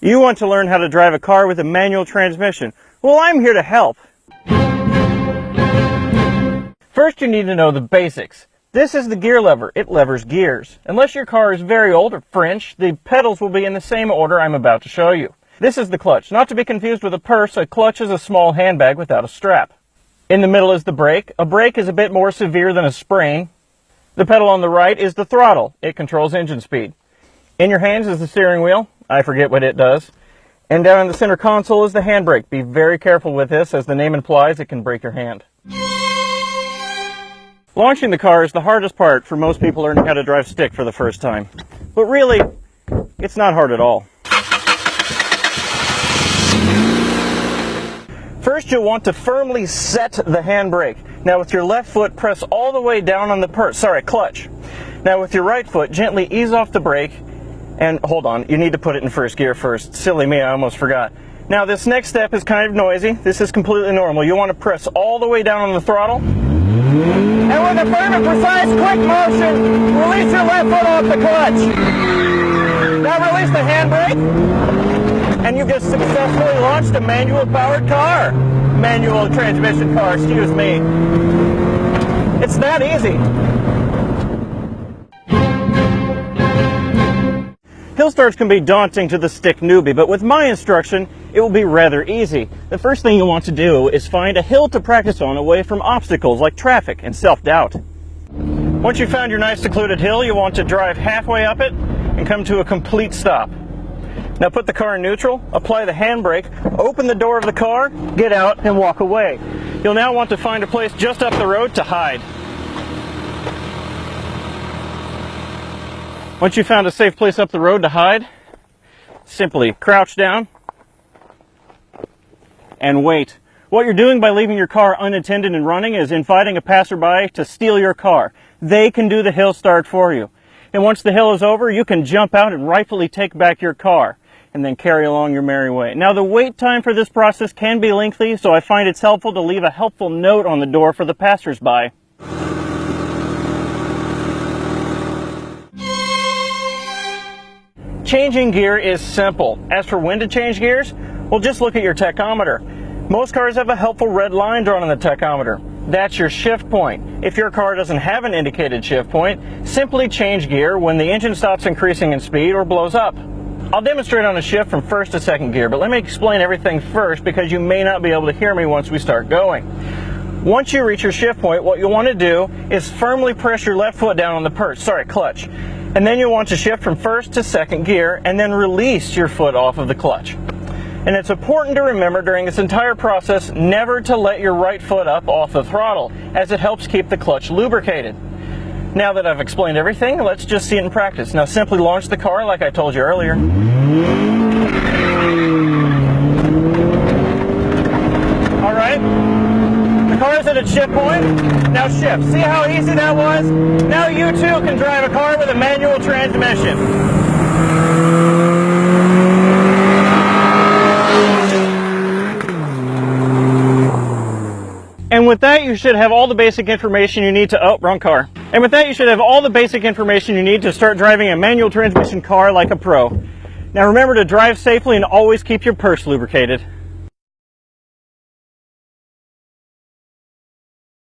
You want to learn how to drive a car with a manual transmission. Well, I'm here to help. First, you need to know the basics. This is the gear lever. It levers gears. Unless your car is very old or French, the pedals will be in the same order I'm about to show you. This is the clutch. Not to be confused with a purse, a clutch is a small handbag without a strap. In the middle is the brake. A brake is a bit more severe than a sprain. The pedal on the right is the throttle. It controls engine speed. In your hands is the steering wheel. I forget what it does. And down in the center console is the handbrake. Be very careful with this. As the name implies, it can break your hand. Launching the car is the hardest part for most people learning how to drive stick for the first time. But really, it's not hard at all. First, you'll want to firmly set the handbrake. Now with your left foot, press all the way down on the clutch. Now with your right foot, gently ease off the brake. And hold on, you need to put it in first gear first. Silly me, I almost forgot. Now this next step is kind of noisy. This is completely normal. You want to press all the way down on the throttle. And with a firm and precise quick motion, release your left foot off the clutch. Now release the handbrake. And you've just successfully launched a manual powered car. Manual transmission car, excuse me. It's that easy. Hill starts can be daunting to the stick newbie, but with my instruction, it will be rather easy. The first thing you want to do is find a hill to practice on away from obstacles like traffic and self-doubt. Once you've found your nice secluded hill, you want to drive halfway up it and come to a complete stop. Now put the car in neutral, apply the handbrake, open the door of the car, get out, and walk away. You'll now want to find a place just up the road to hide. Once you've found a safe place up the road to hide, simply crouch down and wait. What you're doing by leaving your car unattended and running is inviting a passerby to steal your car. They can do the hill start for you. And once the hill is over, you can jump out and rightfully take back your car and then carry along your merry way. Now the wait time for this process can be lengthy, so I find it's helpful to leave a helpful note on the door for the passersby. Changing gear is simple. As for when to change gears, well, just look at your tachometer. Most cars have a helpful red line drawn on the tachometer. That's your shift point. If your car doesn't have an indicated shift point, simply change gear when the engine stops increasing in speed or blows up. I'll demonstrate on a shift from first to second gear, but let me explain everything first because you may not be able to hear me once we start going. Once you reach your shift point, what you'll want to do is firmly press your left foot down on the clutch. And then you'll want to shift from first to second gear and then release your foot off of the clutch. And it's important to remember during this entire process never to let your right foot up off the throttle, as it helps keep the clutch lubricated. Now that I've explained everything, let's just see it in practice. Now simply launch the car like I told you earlier. Alright, the car is at its shift point. Now shift. See how easy that was? Now you too can drive a car with a manual transmission. And with that, you should have all the basic information you need to, wrong car. And with that, you should have all the basic information you need to start driving a manual transmission car like a pro. Now remember to drive safely and always keep your purse lubricated.